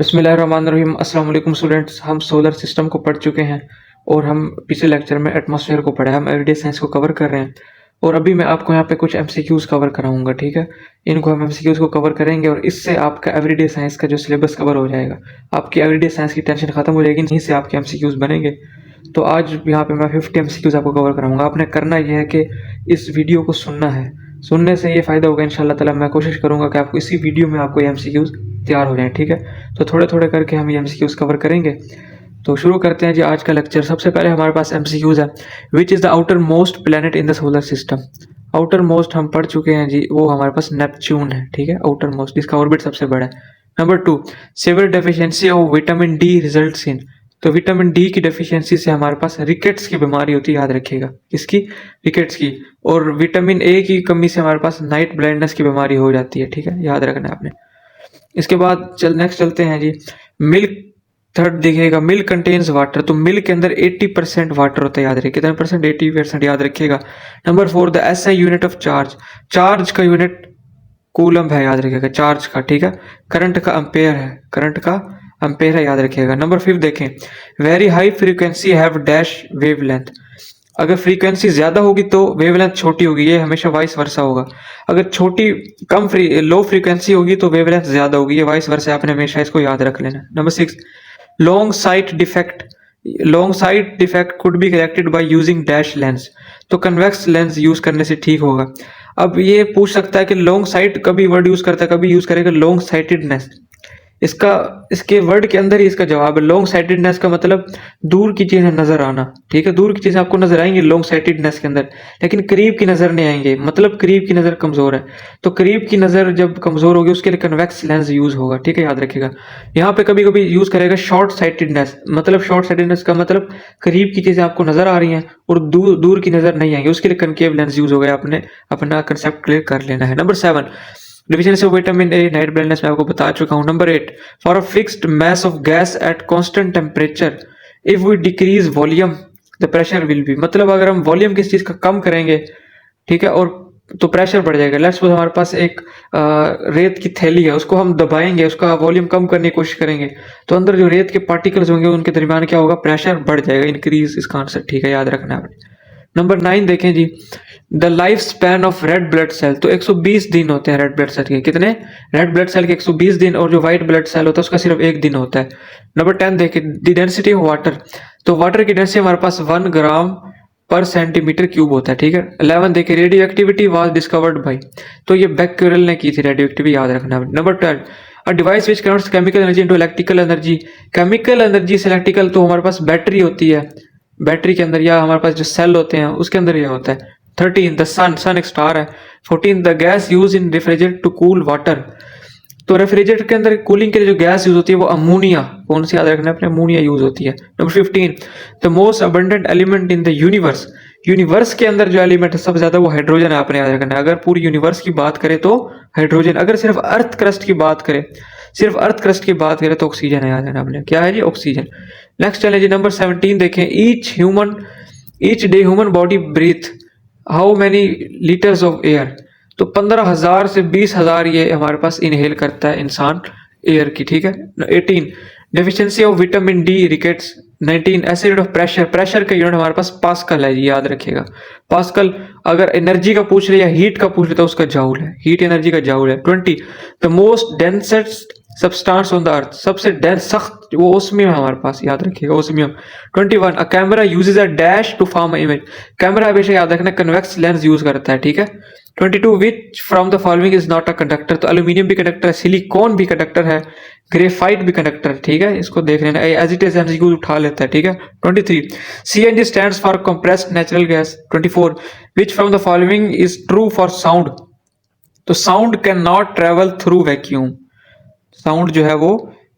बिस्मिल्लाहिर्रहमानिर्रहीम। अस्सलाम वालेकुम स्टूडेंट्स। हम सोलर सिस्टम को पढ़ चुके हैं और हम पिछले लेक्चर में एटमॉस्फेयर को पढ़ा है। हम एवरीडे साइंस को कवर कर रहे हैं और अभी मैं आपको यहाँ पे कुछ एमसीक्यूज कवर कराऊंगा, ठीक है। इनको हम एमसीक्यूज को कवर करेंगे और इससे आपका एवरीडे साइंस का जो सिलेबस कवर हो जाएगा, आपकी एवरीडे साइंस की टेंशन खत्म हो जाएगी, यहीं से आपके एमसीक्यूज बनेंगे। तो आज यहाँ पे मैं 50 एमसीक्यूज आपको कवर कराऊंगा। आपने करना यह है कि इस वीडियो को सुनना है, सुनने से ये फ़ायदा होगा इंशाल्लाह ताला। मैं कोशिश करूंगा कि आपको इसी वीडियो में आपको एमसीक्यूज तैयार हो जाए, ठीक है। तो थोड़े थोड़े करके हम ये एमसीक्यूज कवर करेंगे। तो शुरू करते हैं जी आज का लेक्चर। सबसे पहले हमारे पास एमसीक्यूज है, which is the outer most planet in the solar system. Outer most हम पढ़ चुके हैं जी, वो हमारे पास नेपच्यून है, ठीक है। आउटर मोस्ट, जिसका ऑर्बिट सबसे बड़ा है। Number 2, severe deficiency of vitamin D results in. तो विटामिन डी की डेफिशिएंसी से हमारे पास रिकेट्स की बीमारी होती है, याद रखिएगा। किसकी? रिकेट्स की। और विटामिन ए की कमी से हमारे पास नाइट ब्लाइंडनेस की बीमारी हो जाती है, ठीक है, याद रखना है आपने। इसके बाद नेक्स्ट चलते हैं जी। मिल्क, थर्ड देखिएगा, मिल्क कंटेन्स वाटर। तो मिल्क के अंदर 80% वाटर होता है, याद रखिए। कितना परसेंट? 80% याद रखिएगा। Number 4, the SI unit of charge. Charge का यूनिट कूलम है, याद रखिएगा, चार्ज का, ठीक है। करंट का एम्पेयर है, करंट का एम्पेयर है, याद रखिएगा। नंबर 5 देखें, very high frequency have dash wavelength. अगर फ्रीक्वेंसी ज्यादा होगी तो वेवलेंथ छोटी होगी, ये हमेशा वाइस वर्सा होगा। अगर छोटी लो फ्रीक्वेंसी होगी तो वेवलेंथ ज्यादा होगी, ये वाइस वर्सा। आपने हमेशा इसको याद रख लेना। Number 6, long site defect. Long site defect could be corrected by using dash lens. तो कन्वेक्स लेंस यूज करने से ठीक होगा। अब ये पूछ सकता है कि लॉन्ग साइट कभी वर्ड यूज करता है, कभी यूज करेगा लॉन्ग साइटेडनेस। इसका, इसके वर्ड के अंदर ही इसका जवाब है। लॉन्ग साइटेडनेस का मतलब दूर की चीजें नजर आना, ठीक है। दूर की चीजें आपको नजर आएंगी लॉन्ग साइटेडनेस के अंदर, लेकिन करीब की नजर नहीं आएंगे, मतलब करीब की नजर कमजोर है। तो करीब की नजर जब कमजोर होगी उसके लिए कन्वेक्स लेंस यूज होगा, ठीक है, याद रखिएगा। यहाँ पे कभी कभी यूज करेगा शॉर्ट साइटेडनेस। मतलब शॉर्ट साइटेडनेस का मतलब करीब की चीजें आपको नजर आ रही हैं और दूर दूर की नजर नहीं आएंगी, उसके लिए कनकेव लेंस यूज हो गया। आपने अपना कंसेप्ट क्लियर कर लेना है। Number 7, deficiency of vitamin A, night blindness मैं आपको बता चुका हूं। Number 8, for a fixed mass of gas at constant temperature if we decrease volume the pressure will be. मतलब अगर हम वॉल्यूम किस चीज का कम करेंगे, ठीक है, और तो प्रेशर बढ़ जाएगा। लेट्स सपोज हमारे पास एक रेत की थैली है, उसको हम दबाएंगे, उसका वॉल्यूम कम करने की कोशिश करेंगे, तो अंदर जो रेत के पार्टिकल्स होंगे उनके दरमियान क्या होगा? प्रेशर बढ़ जाएगा, इंक्रीज इसका आंसर, ठीक है, याद रखना है आपने। नंबर 9 देखें जी, the life span of red blood cell. तो 120 दिन होते हैं रेड ब्लड सेल के। कितने? रेड ब्लड सेल के 120 दिन, और जो व्हाइट ब्लड सेल होता है उसका सिर्फ 1 दिन होता है। नंबर 10 देखें, द डेंसिटी ऑफ वाटर। तो वाटर की डेंसिटी हमारे पास 1 ग्राम पर सेंटीमीटर क्यूब होता है, ठीक है। 11 देखिए, radio activity was discovered by. तो ये बैक्यूरल ने की थी रेडियो एक्टिविटी, याद रखना है। Number 12, a device which converts chemical energy into electrical energy. Chemical energy से इलेक्ट्रिकल, तो हमारे पास बैटरी होती है, बैटरी के अंदर, या हमारे पास जो सेल होते हैं उसके अंदर ये होता है। 13, द सन, सन एक स्टार है। 14, the gas use in refrigerator to cool water. तो रेफ्रिजरेटर के अंदर कूलिंग के लिए जो गैस यूज होती है वो अमोनिया, कौन सी याद रखना है अपने? अमोनिया यूज होती है। Number 15, the most abundant element in the universe. Universe के अंदर जो एलिमेंट है सबसे ज्यादा वो हाइड्रोजन है, आपने याद रखना है। अगर पूरी यूनिवर्स की बात करें तो हाइड्रोजन। अगर सिर्फ अर्थ क्रस्ट की बात करें, सिर्फ अर्थ क्रस्ट की बात करें तो ऑक्सीजन है, याद रखना आपने। क्या है जी? ऑक्सीजन। नेक्स्ट चले जी, नंबर 17 देखें, each day human body breathe how many litres of air. तो 15,000 से 20,000 ये हमारे पास इनहेल करता है इंसान एयर की, ठीक है। 18, deficiency of vitamin D rickets. 19, acid of pressure. Pressure का यूनिट हमारे पास पास्कल है जी, याद रखिएगा, पास्कल। अगर एनर्जी का पूछ ले या हीट का पूछ ले तो उसका जाउल है, हीट एनर्जी का जाउल है। 20, the most densest substance on the earth. सबसे डेंस सख्त वो ओस्मियम है हमारे पास, याद रखिएगा, osmium. 21, a camera uses a dash to form a image. Camera हमेशा याद रखना कन्वेक्स लेंस यूज करता है, ठीक है। 22, विच from the following is not a conductor. तो एल्यूमिनियम भी कंडक्टर है, सिलिकॉन भी कंडक्टर है, ग्रेफाइट भी कंडक्टर, ठीक है, इसको देख लेना, एज इट इज एमसीक्यू उठा लेता है, ठीक है। 23, CNG stands for compressed natural gas. 24, which from the following is true for sound. तो sound can not travel through vacuum. Sound जो है वो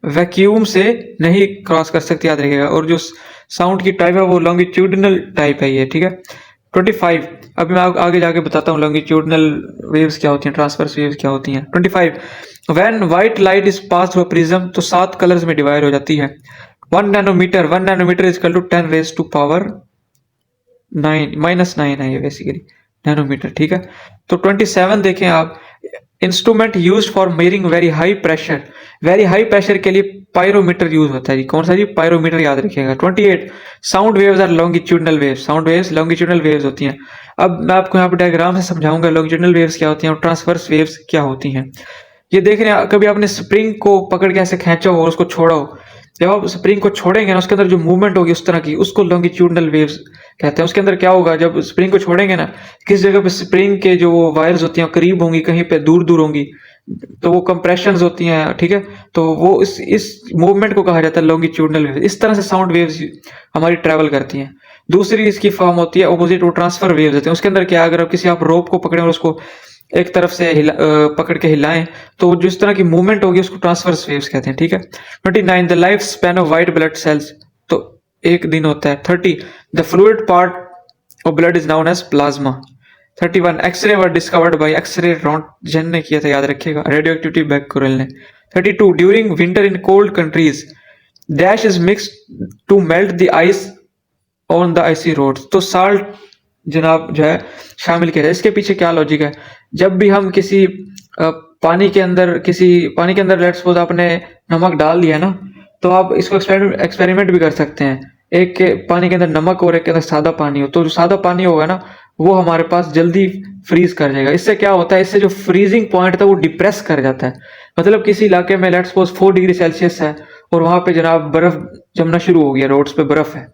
वैक्यूम से नहीं क्रॉस कर सकती, याद रखिएगा। और जो साउंड की टाइप है वो लॉन्गिट्यूडनल टाइप है ये, ठीक है। 25, अभी मैं आगे जाके बताता हूँ लॉन्गिट्यूडनल वेव्स क्या होती हैं, ट्रांसवर्स वेव्स क्या होती हैं। 25, when white light is pass through prism. तो 7 कलर्स में डिवाइड हो जाती है। 1 nanometre, 1 nanometre is equal to 10 raise to power 9 -9 है ये बेसिकली नैनोमीटर, ठीक है। तो 27 देखें आप, instrument use for measuring very high pressure, very high pressure के लिए पायरोमीटर यूज होता है जी। कौन सा जी? पायरोमीटर, याद रखिएगा। 28 sound waves are longitudinal waves, sound waves longitudinal waves होती हैं। अब मैं आपको यहाँ पे डायग्राम से समझाऊंगा लॉन्गिट्यूडनल वेव्स क्या होती हैं और ट्रांसवर्स वेव्स क्या होती हैं। ये देख रहे हैं, कभी आपने स्प्रिंग को पकड़ के ऐसे खींचा हो और उसको छोड़ा हो, जब आप स्प्रिंग को छोड़ेंगे ना, उसके अंदर जो मूवमेंट होगी उस तरह की, उसको लॉन्गिट्यूडनल वेव्स कहते हैं। उसके अंदर क्या होगा, जब स्प्रिंग को छोड़ेंगे ना, किस जगह पे स्प्रिंग के जो वायर्स होती हैं करीब होंगी, कहीं पे दूर दूर होंगी, तो वो कंप्रेशंस होती हैं, ठीक है। तो वो इस मूवमेंट को कहा जाता है लॉन्गिट्यूडनल वेव। इस तरह से साउंड वेव्स हमारी ट्रैवल करती हैं। दूसरी इसकी फॉर्म होती है ऑपोजिट, वो ट्रांसफर वेव्स होते हैं। उसके अंदर क्या, अगर आप किसी आप रोप को पकड़े और उसको एक तरफ से पकड़ के हिलाएं, तो जिस तरह की मूवमेंट होगी उसको ट्रांसवर्स वेव्स कहते हैं, ठीक है। 29 the life span of white blood cells, तो एक दिन होता है। 30 the fluid part of blood is known as plasma. 31 X ray were discovered by X ray Roentgen ने किया था, याद रखिएगा, रेडियो एक्टिविटी बैक्यूरेल ने। 32 during winter in cold countries dash is mixed to melt the ice on the icy road, तो salt जनाब जो है शामिल किया जाए। इसके पीछे क्या लॉजिक है, जब भी हम किसी पानी के अंदर लेट्स सपोज आपने नमक डाल दिया ना, तो आप इसको एक्सपेरिमेंट भी कर सकते हैं। एक के पानी के अंदर नमक और एक के अंदर सादा पानी हो, तो जो सादा पानी होगा ना वो हमारे पास जल्दी फ्रीज कर जाएगा। इससे क्या होता है, इससे जो फ्रीजिंग पॉइंट था वो डिप्रेस कर जाता है। मतलब किसी इलाके में लेट्स सपोज 4 डिग्री सेल्सियस है और वहां पे जनाब बर्फ जमना शुरू हो गया, रोड्स पे बर्फ है।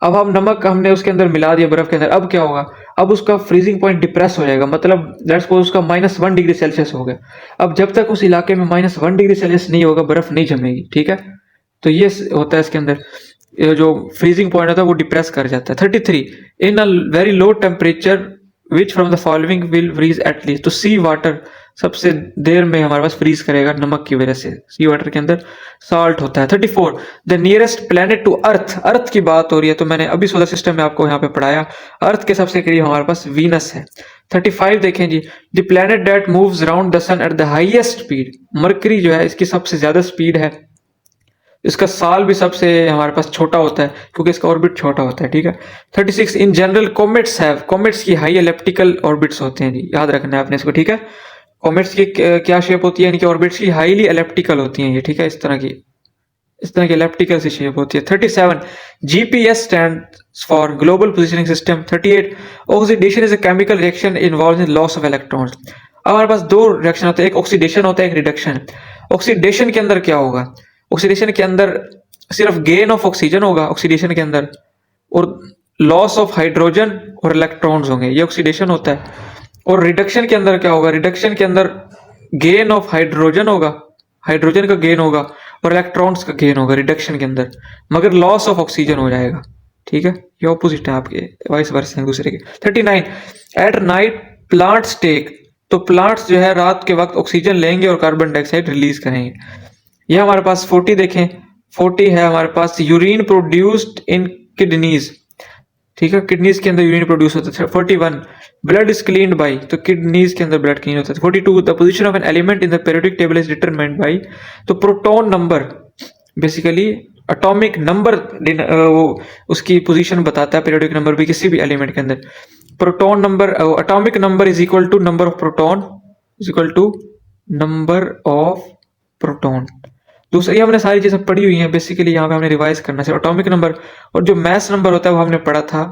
अब हम नमक हमने उसके अंदर मिला दिया बर्फ के अंदर, अब क्या होगा, अब उसका फ्रीजिंग पॉइंट डिप्रेस हो जाएगा, मतलब लेट्स सपोज उसका -1 डिग्री सेल्सियस हो गया। अब जब तक उस इलाके में -1 डिग्री सेल्सियस नहीं होगा बर्फ नहीं जमेगी, ठीक है। तो ये होता है इसके अंदर, ये जो फ्रीजिंग पॉइंट होता है वो डिप्रेस कर जाता है। 33 in a very low temperature which from the following will freeze at least, तो सी वाटर सबसे देर में हमारे पास फ्रीज करेगा नमक की वजह से, सी वाटर के अंदर साल्ट होता है। 34 the nearest planet to earth, earth की बात हो रही है, तो मैंने अभी सोलर सिस्टम में आपको यहाँ पे पढ़ाया, अर्थ के सबसे करीब हमारे पास वीनस है। 35 देखें जी, the planet that moves around the sun at the highest speed, Mercury जो है इसकी सबसे ज्यादा स्पीड है, इसका साल भी सबसे हमारे पास छोटा होता है क्योंकि इसका ऑर्बिट छोटा होता है, ठीक है। 36 in general comets have, comets की हाई एलिप्टिकल ऑर्बिट्स होते हैं जी, याद रखना है आपने इसको, ठीक है। कॉमेट्स की क्या शेप होती है, यानी कि ऑर्बिट्स की हाईली एलिप्टिकल होती हैं ये, ठीक है, इस तरह की एलिप्टिकल सी शेप होती है। 37 GPS stands for global positioning system. 38 oxidation is a chemical reaction involved in loss of electrons. अब हमारे पास दो रिएक्शन होते हैं, एक ऑक्सीडेशन होता है, एक रिडक्शन। ऑक्सीडेशन के अंदर क्या होगा, ऑक्सीडेशन के अंदर सिर्फ गेन ऑफ ऑक्सीजन होगा ऑक्सीडेशन के अंदर, और लॉस ऑफ हाइड्रोजन और इलेक्ट्रॉन्स होंगे, ये ऑक्सीडेशन होता है। और रिडक्शन के अंदर क्या होगा, रिडक्शन के अंदर गेन ऑफ हाइड्रोजन होगा, हाइड्रोजन का गेन होगा और इलेक्ट्रॉन्स का गेन होगा रिडक्शन के अंदर, मगर लॉस ऑफ ऑक्सीजन हो जाएगा, ठीक है। ये ऑपोजिट है आपके, वाइस वर्सा है दूसरे के। 39 एट नाइट प्लांट्स टेक, तो प्लांट्स जो है रात के वक्त ऑक्सीजन लेंगे और कार्बन डाइऑक्साइड रिलीज करेंगे। ये हमारे पास 40 देखें, 40 है हमारे पास यूरिन प्रोड्यूस्ड इन किडनीज, ठीक है, किडनीज के अंदर यूरिन प्रोड्यूस होता है। 41 ब्लड इज क्लीन्ड बाय, तो किडनीज के अंदर ब्लड क्लीन होता है। 42 the position of an element in the periodic table is determined by, तो proton number basically atomic number वो उसकी पोजीशन बताता है, पीरियोडिक नंबर भी किसी भी एलिमेंट के अंदर। Proton number, atomic number is equal to number of proton is equal to number of proton. दूसरी हमने सारी चीजें पढ़ी हुई हैं, बेसिकली यहाँ पे हमने रिवाइज करना है एटॉमिक नंबर। और जो मैस नंबर होता है वो हमने पढ़ा था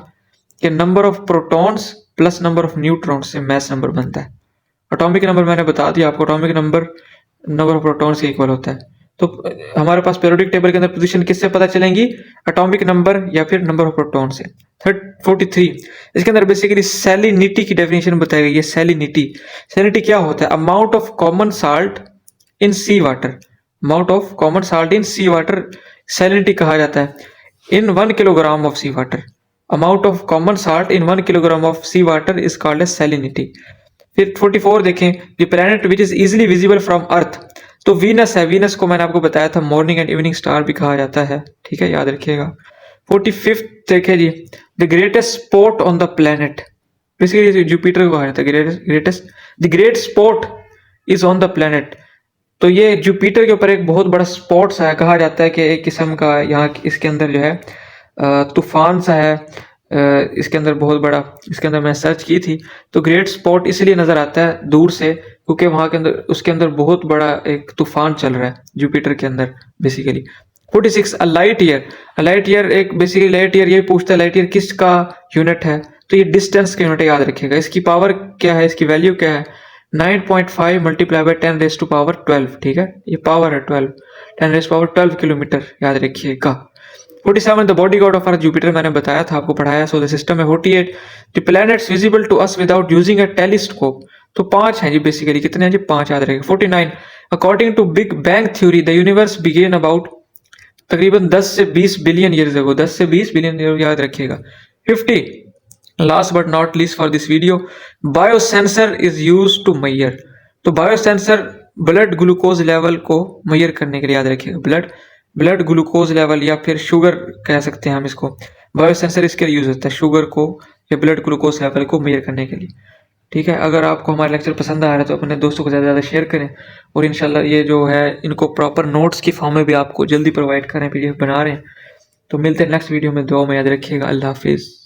कि number of protons plus number of neutrons से मैस नंबर बनता है। एटॉमिक नंबर मैंने बता दिया आपको, atomic number number of protons के इक्वल होता है। तो हमारे पास पीरियोडिक टेबल के अंदर पोजीशन किससे पता चलेंगी, एटॉमिक नंबर या फिर नंबर ऑफ प्रोटॉन से। 43 इसके अंदर बेसिकली सैलिनिटी की डेफिनेशन बताई गई है। सैलिनिटी क्या होता है, amount of common salt in sea water, amount of common salt in sea water salinity कहा जाता है। In 1 kilogram of sea water, amount of common salt in 1 kilogram of sea water is called as salinity. फिर 44 देखें, the planet which is easily visible from earth, तो Venus है, Venus को मैंने आपको बताया था मॉर्निंग एंड इवनिंग स्टार भी कहा जाता है, ठीक है, याद रखिएगा। 45 देखें जी, the greatest spot on the planet, basically Jupiter को कहा जाता है the great spot is on the planet, तो ये जुपिटर के ऊपर एक बहुत बड़ा स्पॉट सा है, कहा जाता है कि एक किस्म का यहाँ इसके अंदर जो है तूफान सा है, इसके अंदर बहुत बड़ा, इसके अंदर मैंने सर्च की थी, तो ग्रेट स्पॉट इसलिए नजर आता है दूर से क्योंकि वहाँ के अंदर उसके अंदर बहुत बड़ा एक तूफान चल रहा है जुपिटर के अंदर basically. 46 light year. Light year एक बेसिकली लाइट ईयर यही पूछता है लाइट ईयर किसका यूनिट है, तो ये डिस्टेंस का यूनिट याद रखिएगा। इसकी पावर क्या है, इसकी वैल्यू क्या है, 9.5 multiply by 10 raise to power 12, ठीक है, ये पावर है 12, 10 रेज पावर 12 किलोमीटर याद रखिएगा। 47 the body god of earth Jupiter, मैंने बताया था आपको पढ़ाया सोलर सिस्टम में। 48 the planets visible to us without using a telescope, तो 5 हैं जी बेसिकली, कितने हैं जी 5 याद रखेगा। 49 according to big bang theory the universe began about, तकरीबन 10 से 20 बिलियन ईयर्स अगो, 10 से 20 बिलियन ईयर याद रखिएगा। 50 last but not least for this video, biosensor is used to measure, तो बायोसेंसर ब्लड ग्लूकोज लेवल को मेजर करने के लिए याद रखिएगा। ब्लड ग्लूकोज लेवल या फिर शुगर कह सकते हैं हम इसको, बायोसेंसर इसके लिए यूज होता है, शुगर को या ब्लड ग्लूकोज लेवल को मेजर करने के लिए। ठीक है, अगर आपको हमारा लेक्चर पसंद आ रहा है तो अपने दोस्तों को ज़्यादा से ज़्यादा शेयर करें, और इंशाल्लाह ये जो है इनको प्रॉपर नोट्स की फॉर्म में भी आपको जल्दी प्रोवाइड करें, पीडीएफ बना रहे हैं। तो मिलते हैं नेक्स्ट वीडियो में, दुआ में याद रखिएगा। अल्लाह हाफिज़।